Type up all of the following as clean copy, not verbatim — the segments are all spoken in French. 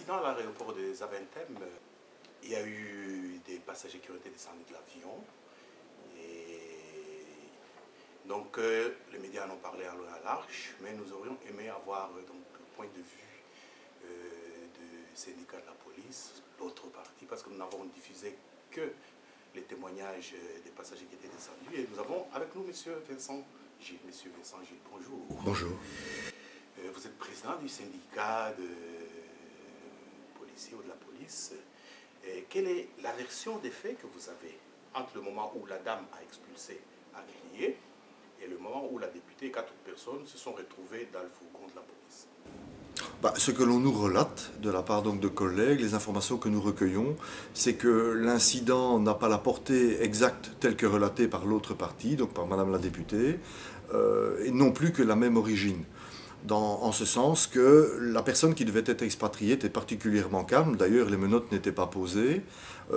l'incident à l'aéroport de Zaventem, il y a eu des passagers qui ont été descendus de l'avion. Et donc, les médias en ont parlé à long et à large, mais nous aurions aimé avoir donc, le point de vue du syndicat de la police, l'autre partie, parce que nous n'avons diffusé que les témoignages des passagers qui étaient descendus. Et nous avons avec nous M. Vincent Gilles. Monsieur Vincent Gilles, bonjour. Bonjour. Vous êtes président du syndicat de policiers ou de la police. Quelle est la version des faits que vous avez entre le moment où la dame a expulsé, a crié, et le moment où la députée et 4 personnes se sont retrouvées dans le fourgon de la police? Ce que l'on nous relate de la part donc de collègues, les informations que nous recueillons, c'est que l'incident n'a pas la portée exacte telle que relatée par l'autre partie, donc par Madame la députée, et non plus que la même origine. En ce sens que la personne qui devait être expatriée était particulièrement calme. D'ailleurs, les menottes n'étaient pas posées.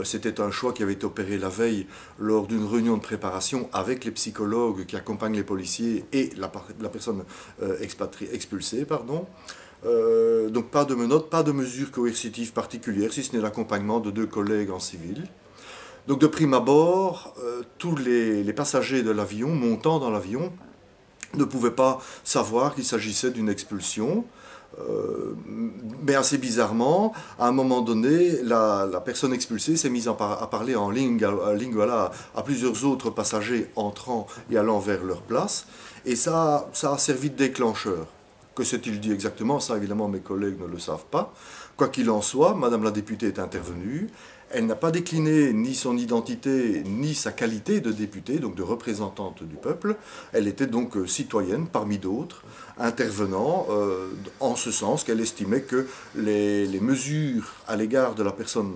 C'était un choix qui avait été opéré la veille lors d'une réunion de préparation avec les psychologues qui accompagnent les policiers et la personne expulsée. Donc pas de menottes, pas de mesures coercitives particulières, si ce n'est l'accompagnement de 2 collègues en civil. Donc de prime abord, tous les passagers de l'avion, montant dans l'avion, ne pouvaient pas savoir qu'il s'agissait d'une expulsion. Mais assez bizarrement, à un moment donné, la personne expulsée s'est mise à parler en lingala à plusieurs autres passagers entrant et allant vers leur place. Et ça a servi de déclencheur. Que s'est-il dit exactement? Ça, évidemment, mes collègues ne le savent pas. Quoi qu'il en soit, Madame la députée est intervenue. Elle n'a pas décliné ni son identité, ni sa qualité de députée, donc de représentante du peuple. Elle était donc citoyenne, parmi d'autres, intervenant en ce sens qu'elle estimait que les mesures à l'égard de la personne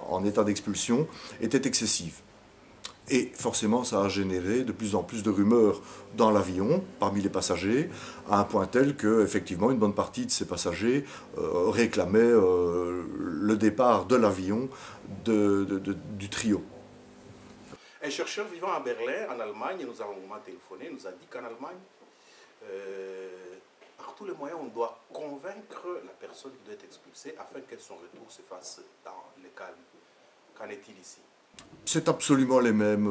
en état d'expulsion étaient excessives. Et forcément, ça a généré de plus en plus de rumeurs dans l'avion, parmi les passagers, à un point tel que, effectivement, une bonne partie de ces passagers réclamaient le départ de l'avion du trio. Un chercheur vivant à Berlin, en Allemagne, nous avons téléphoné, nous a dit qu'en Allemagne, par tous les moyens, on doit convaincre la personne qui doit être expulsée afin que son retour se fasse dans le calme. Qu'en est-il ici? C'est absolument les mêmes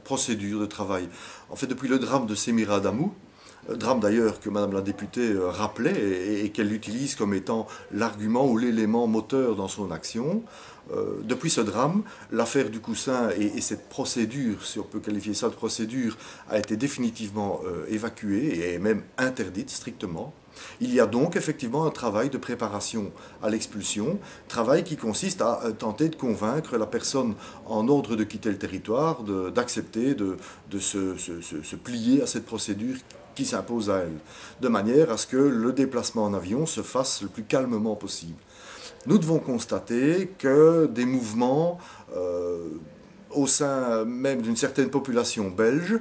procédures de travail. En fait, depuis le drame de Semira Adamou, drame d'ailleurs que Madame la députée rappelait et qu'elle utilise comme étant l'argument ou l'élément moteur dans son action, depuis ce drame, l'affaire du coussin et cette procédure, si on peut qualifier ça de procédure, a été définitivement évacuée et est même interdite strictement. Il y a donc effectivement un travail de préparation à l'expulsion, travail qui consiste à tenter de convaincre la personne en ordre de quitter le territoire, d'accepter de se plier à cette procédure qui s'impose à elle, de manière à ce que le déplacement en avion se fasse le plus calmement possible. Nous devons constater que des mouvements au sein même d'une certaine population belge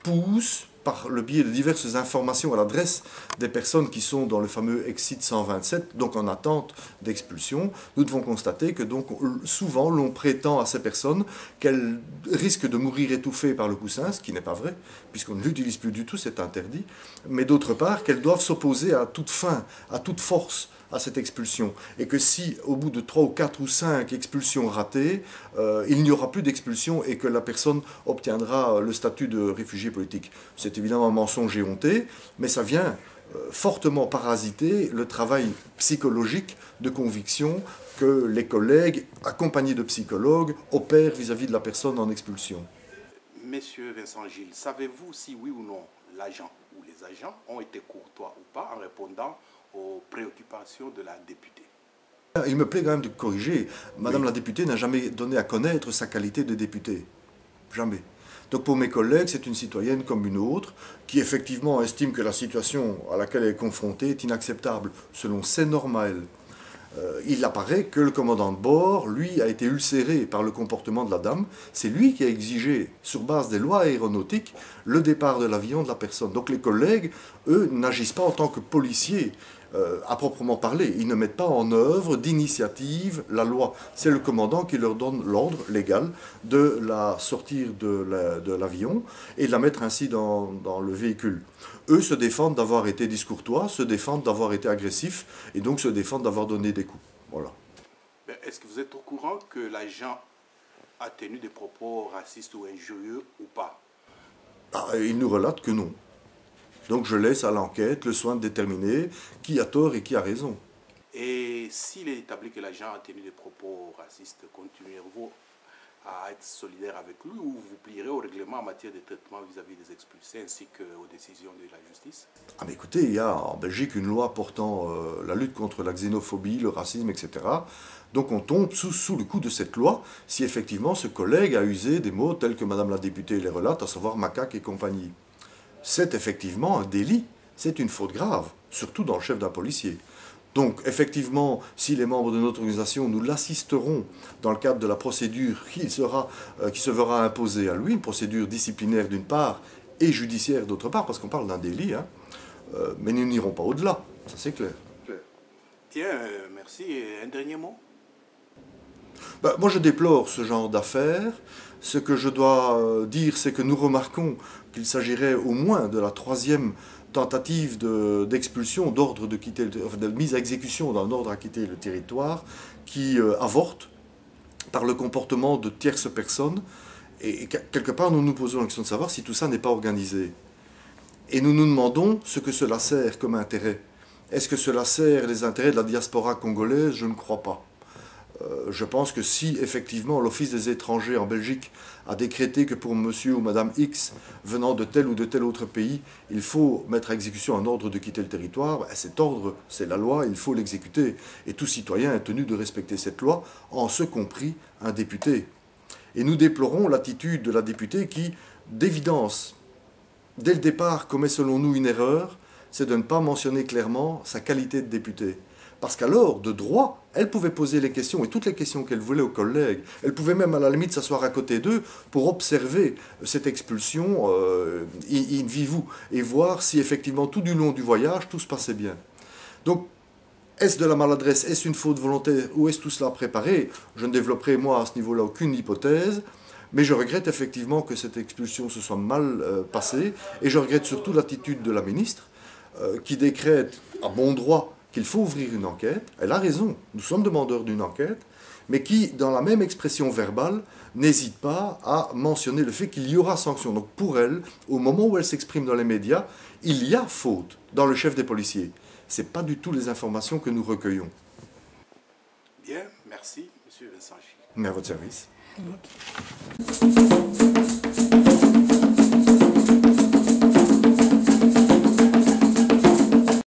poussent par le biais de diverses informations à l'adresse des personnes qui sont dans le fameux Exit 127, donc en attente d'expulsion, nous devons constater que donc souvent l'on prétend à ces personnes qu'elles risquent de mourir étouffées par le coussin, ce qui n'est pas vrai, puisqu'on ne l'utilise plus du tout, c'est interdit, mais d'autre part qu'elles doivent s'opposer à toute fin, à toute force, à cette expulsion. Et que si, au bout de 3 ou 4 ou 5 expulsions ratées, il n'y aura plus d'expulsion et que la personne obtiendra le statut de réfugié politique. C'est évidemment un mensonge éhonté, mais ça vient fortement parasiter le travail psychologique de conviction que les collègues, accompagnés de psychologues, opèrent vis-à-vis de la personne en expulsion. Monsieur Vincent Gilles, savez-vous si oui ou non l'agent ou les agents ont été courtois ou pas en répondant aux préoccupations de la députée? Il me plaît quand même de corriger. Madame la députée n'a jamais donné à connaître sa qualité de députée. Jamais. Donc pour mes collègues, c'est une citoyenne comme une autre, qui effectivement estime que la situation à laquelle elle est confrontée est inacceptable, selon ses normes à elle. Il apparaît que le commandant de bord, lui, a été ulcéré par le comportement de la dame. C'est lui qui a exigé, sur base des lois aéronautiques, le départ de l'avion de la personne. Donc les collègues, eux, n'agissent pas en tant que policiers à proprement parler. Ils ne mettent pas en œuvre d'initiative la loi. C'est le commandant qui leur donne l'ordre légal de la sortir de l'avion et de la mettre ainsi dans le véhicule. Eux se défendent d'avoir été discourtois, se défendent d'avoir été agressifs et donc se défendent d'avoir donné des coups. Voilà. Est-ce que vous êtes au courant que l'agent a tenu des propos racistes ou injurieux ou pas? Il nous relate que non. Donc je laisse à l'enquête le soin de déterminer qui a tort et qui a raison. Et s'il est établi que l'agent a tenu des propos racistes, continuerez-vous à être solidaire avec lui ou vous plierez au règlement en matière de traitement vis-à-vis des expulsés ainsi qu'aux décisions de la justice? Ah mais écoutez, il y a en Belgique une loi portant la lutte contre la xénophobie, le racisme, etc. Donc on tombe sous le coup de cette loi si effectivement ce collègue a usé des mots tels que Madame la députée les relate, à savoir macaque et compagnie. C'est effectivement un délit, c'est une faute grave, surtout dans le chef d'un policier. Donc, effectivement, si les membres de notre organisation, nous l'assisterons dans le cadre de la procédure qui se verra imposer à lui, une procédure disciplinaire d'une part et judiciaire d'autre part, parce qu'on parle d'un délit, hein, mais nous n'irons pas au-delà, ça c'est clair. Bien, merci. Et un dernier mot? Moi, je déplore ce genre d'affaires. Ce que je dois dire, c'est que nous remarquons qu'il s'agirait au moins de la troisième tentative d'expulsion, d'ordre de quitter, de mise à exécution d'un ordre à quitter le territoire, qui avorte par le comportement de tierces personnes. Et quelque part, nous nous posons la question de savoir si tout ça n'est pas organisé. Et nous nous demandons ce que cela sert comme intérêt. Est-ce que cela sert les intérêts de la diaspora congolaise? Je ne crois pas. Je pense que si effectivement l'Office des étrangers en Belgique a décrété que pour monsieur ou madame X venant de tel ou de tel autre pays, il faut mettre à exécution un ordre de quitter le territoire, cet ordre, c'est la loi, il faut l'exécuter. Et tout citoyen est tenu de respecter cette loi, en ce compris un député. Et nous déplorons l'attitude de la députée qui, d'évidence, dès le départ, commet selon nous une erreur, c'est de ne pas mentionner clairement sa qualité de députée. Parce qu'alors, de droit, elle pouvait poser les questions, et toutes les questions qu'elle voulait aux collègues. Elle pouvait même, à la limite, s'asseoir à côté d'eux pour observer cette expulsion in vivu, et voir si, effectivement, tout du long du voyage, tout se passait bien. Donc, est-ce de la maladresse, est-ce une faute volontaire, ou est-ce tout cela préparé? Je ne développerai, moi, à ce niveau-là, aucune hypothèse, mais je regrette effectivement que cette expulsion se soit mal passée, et je regrette surtout l'attitude de la ministre, qui décrète, à bon droit, qu'il faut ouvrir une enquête. Elle a raison, nous sommes demandeurs d'une enquête, mais qui, dans la même expression verbale, n'hésite pas à mentionner le fait qu'il y aura sanction. Donc pour elle, au moment où elle s'exprime dans les médias, il y a faute dans le chef des policiers. Ce n'est pas du tout les informations que nous recueillons. Bien, merci, M. Vincent Gilles. Mais à votre service. Okay.